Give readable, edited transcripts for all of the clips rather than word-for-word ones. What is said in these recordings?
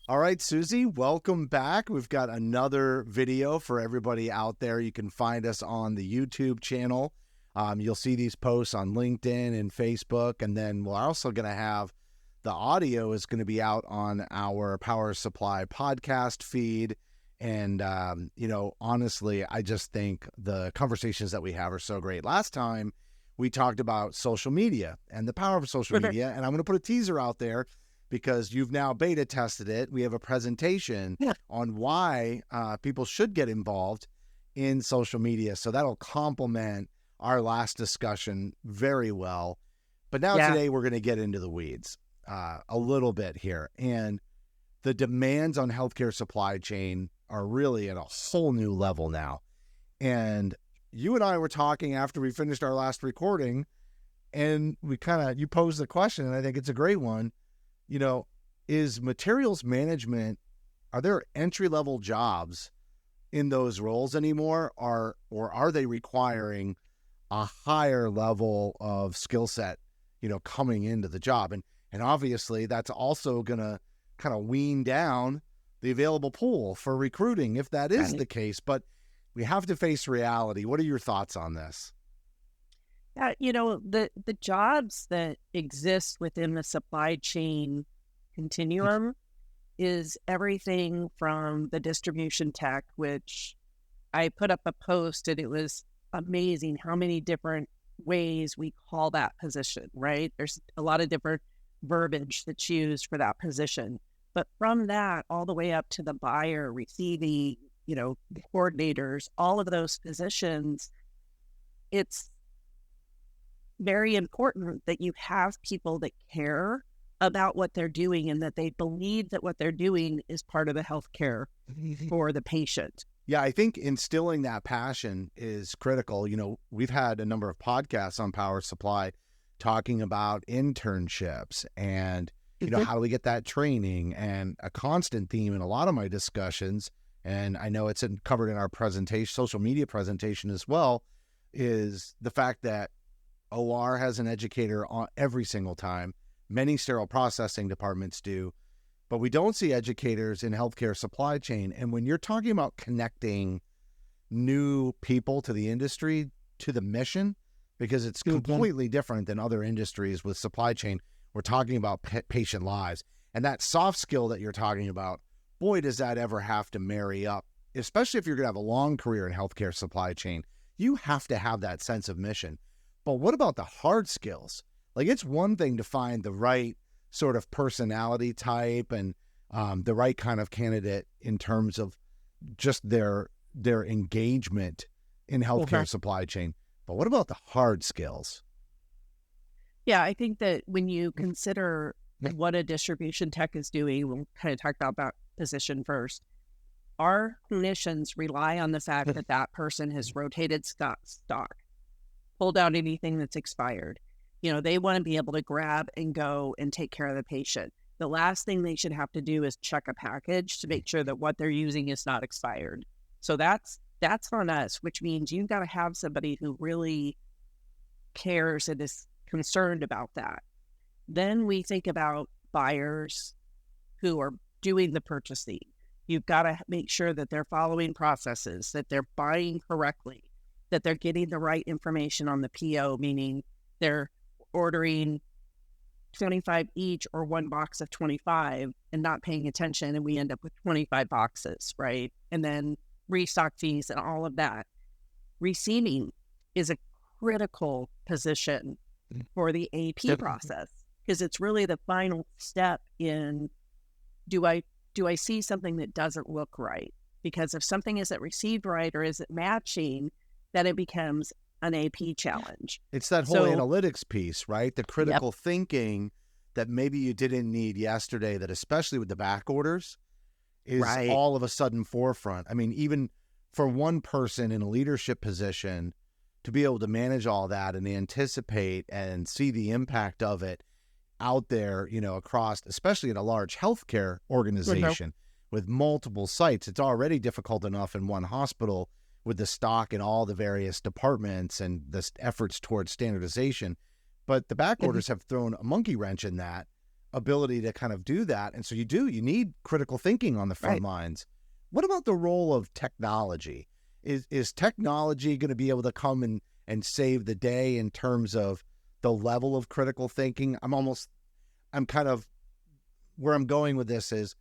All right, Suzi, welcome back. We've got another video for everybody out there. You can find us on the YouTube channel. You'll see these posts on LinkedIn and Facebook, and then we're also going to have the audio is going to be out on our Power Supply podcast feed. And, honestly, I just think the conversations that we have are so great. Last time we talked about social media and the power of social media, and I'm going to put a teaser out there because you've now beta tested it. We have a presentation on why people should get involved in social media. So that'll complement our last discussion very well. But now today we're going to get into the weeds a little bit here. And the demands on healthcare supply chain are really at a whole new level now. And you and I were talking after we finished our last recording, and you posed the question, and I think it's a great one. Is materials management, are there entry-level jobs in those roles anymore, or are they requiring a higher level of skill set, coming into the job? And obviously that's also going to kind of wean down the available pool for recruiting if that is the case. But we have to face reality. What are your thoughts on this? The jobs that exist within the supply chain continuum is everything from the distribution tech, which I put up a post and it was amazing how many different ways we call that position, right? There's a lot of different verbiage that's used for that position. But from that all the way up to the buyer, receiving, the coordinators, all of those positions, it's very important that you have people that care about what they're doing and that they believe that what they're doing is part of the healthcare for the patient. Yeah, I think instilling that passion is critical. We've had a number of podcasts on Power Supply talking about internships and, how do we get that training? And a constant theme in a lot of my discussions, and I know it's covered in our presentation, social media presentation as well, is the fact that OR has an educator on every single time. Many sterile processing departments do, but we don't see educators in healthcare supply chain. And when you're talking about connecting new people to the industry, to the mission, because it's completely different than other industries with supply chain, we're talking about patient lives. And that soft skill that you're talking about, boy, does that ever have to marry up, especially if you're going to have a long career in healthcare supply chain. You have to have that sense of mission. But what about the hard skills? Like, it's one thing to find the right sort of personality type and the right kind of candidate in terms of just their engagement in healthcare supply chain. But what about the hard skills? Yeah, I think that when you consider what a distribution tech is doing, we'll kind of talk about that position first. Our clinicians rely on the fact that that person has rotated stock, pulled out anything that's expired. They want to be able to grab and go and take care of the patient. The last thing they should have to do is check a package to make sure that what they're using is not expired. So that's on us, which means you've got to have somebody who really cares and is concerned about that. Then we think about buyers who are doing the purchasing. You've got to make sure that they're following processes, that they're buying correctly, that they're getting the right information on the PO, meaning they're ordering 25 each or one box of 25 and not paying attention, and we end up with 25 boxes, right? And then restock fees and all of that. Receiving is a critical position for the AP process because it's really the final step in do I see something that doesn't look right? Because if something isn't received right or isn't matching, then it becomes an AP challenge. It's that whole analytics piece, right? The critical thinking that maybe you didn't need yesterday, that especially with the back orders is all of a sudden forefront. I mean, even for one person in a leadership position to be able to manage all that and anticipate and see the impact of it out there, across, especially in a large healthcare organization with multiple sites, it's already difficult enough in one hospital with the stock in all the various departments and the efforts towards standardization. But the back orders have thrown a monkey wrench in that ability to kind of do that. And so you need critical thinking on the front lines. What about the role of technology? Is technology going to be able to come and save the day in terms of the level of critical thinking? I'm kind of where I'm going with this is,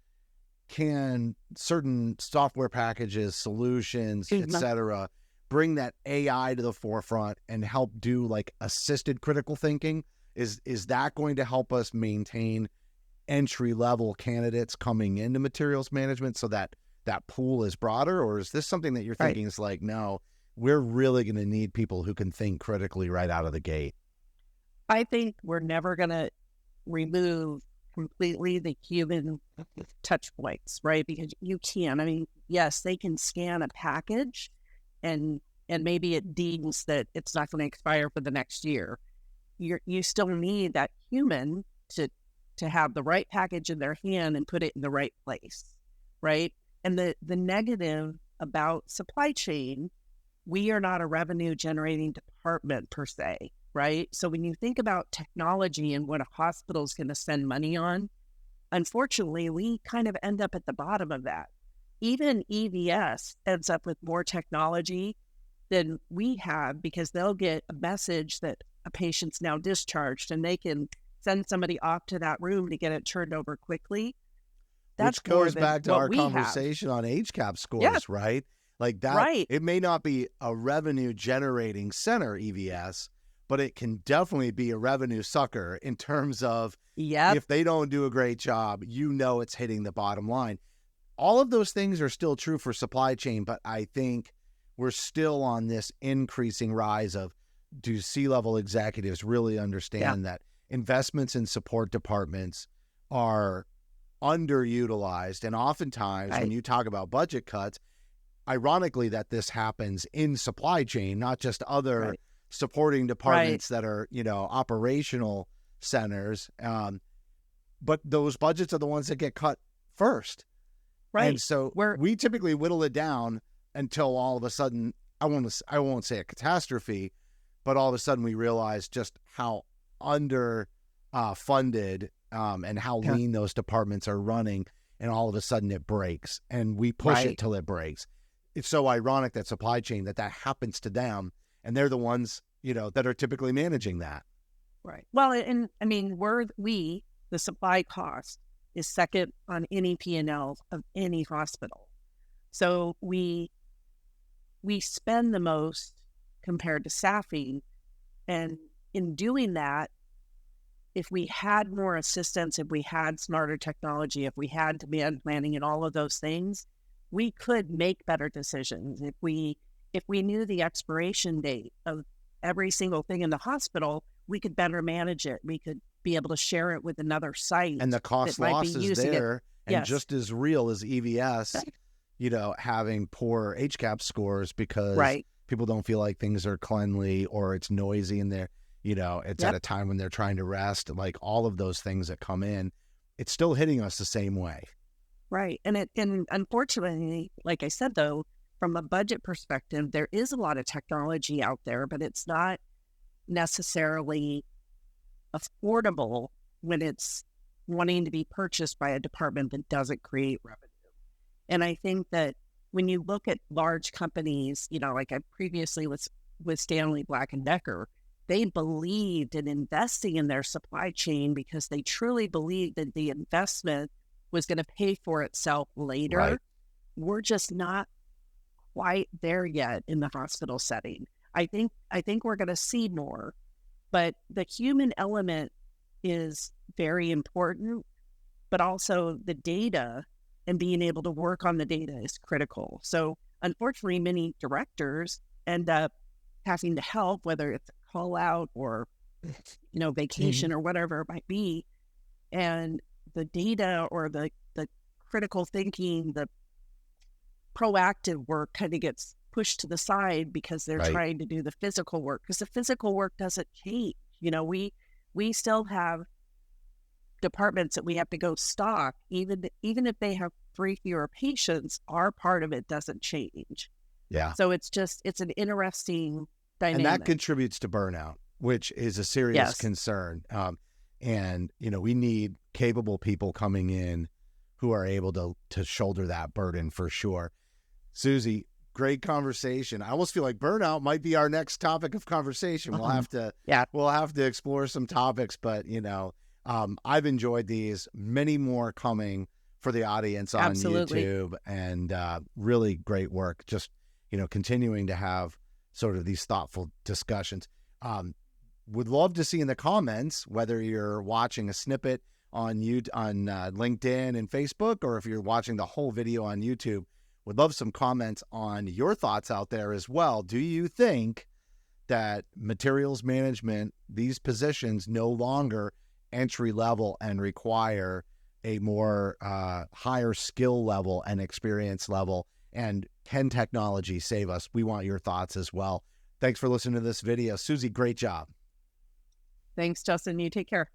can certain software packages, solutions, etc., bring that AI to the forefront and help do like assisted critical thinking? Is that going to help us maintain entry-level candidates coming into materials management so that that pool is broader? Or is this something that you're thinking is like, no, we're really going to need people who can think critically right out of the gate? I think we're never going to remove completely the human touch points, right? Because you can. I mean, yes, they can scan a package and maybe it deems that it's not going to expire for the next year. You still need that human to have the right package in their hand and put it in the right place, right? And the negative about supply chain, we are not a revenue generating department per se, right? So when you think about technology and what a hospital is going to spend money on, unfortunately, we kind of end up at the bottom of that. Even EVS ends up with more technology than we have because they'll get a message that a patient's now discharged and they can send somebody off to that room to get it turned over quickly. Which goes back to our conversation on HCAP scores, right? Like that, it may not be a revenue generating center EVS, but it can definitely be a revenue sucker in terms of if they don't do a great job, it's hitting the bottom line. All of those things are still true for supply chain, but I think we're still on this increasing rise of, do C-level executives really understand that investments in support departments are underutilized? And oftentimes when you talk about budget cuts, ironically that this happens in supply chain, not just other supporting departments that are, operational centers. But those budgets are the ones that get cut first. Right. And so we typically whittle it down until all of a sudden, I won't say a catastrophe, but all of a sudden we realize just how under funded and how lean those departments are running. And all of a sudden it breaks and we push it till it breaks. It's so ironic that supply chain, that happens to them. And they're the ones, that are typically managing that. Right. Well, and I mean, the supply cost is second on any P&L of any hospital. So we spend the most compared to staffing. And in doing that, if we had more assistance, if we had smarter technology, if we had demand planning and all of those things, we could make better decisions. If we knew the expiration date of every single thing in the hospital, we could better manage it. We could be able to share it with another site. And the cost loss is there and just as real as EVS, having poor HCAP scores because people don't feel like things are cleanly or it's noisy in there. It's at a time when they're trying to rest, like all of those things that come in, it's still hitting us the same way. Right. And unfortunately, like I said, though, from a budget perspective, there is a lot of technology out there, but it's not necessarily affordable when it's wanting to be purchased by a department that doesn't create revenue. And I think that when you look at large companies, like I previously was with Stanley Black & Decker, they believed in investing in their supply chain because they truly believed that the investment was going to pay for itself later. Right. We're just not quite there yet in the hospital setting. I think we're going to see more, but the human element is very important, but also the data and being able to work on the data is critical. So unfortunately, many directors end up having to help, whether it's a call out or, vacation or whatever it might be. And the data or the critical thinking, the proactive work kind of gets pushed to the side because they're trying to do the physical work, because the physical work doesn't change. We still have departments that we have to go stock, even if they have 3 fewer patients, our part of it doesn't change. Yeah. So it's an interesting dynamic. And that contributes to burnout, which is a serious concern. And, we need capable people coming in who are able to shoulder that burden for sure. Suzi, great conversation. I almost feel like burnout might be our next topic of conversation. We'll have to, we'll have to explore some topics, but I've enjoyed these, many more coming for the audience on YouTube, and really great work. Just, continuing to have sort of these thoughtful discussions. Would love to see in the comments, whether you're watching a snippet on LinkedIn and Facebook, or if you're watching the whole video on YouTube, would love some comments on your thoughts out there as well. Do you think that materials management, these positions, no longer entry level and require a more higher skill level and experience level? And can technology save us? We want your thoughts as well. Thanks for listening to this video. Suzi, great job. Thanks, Justin. You take care.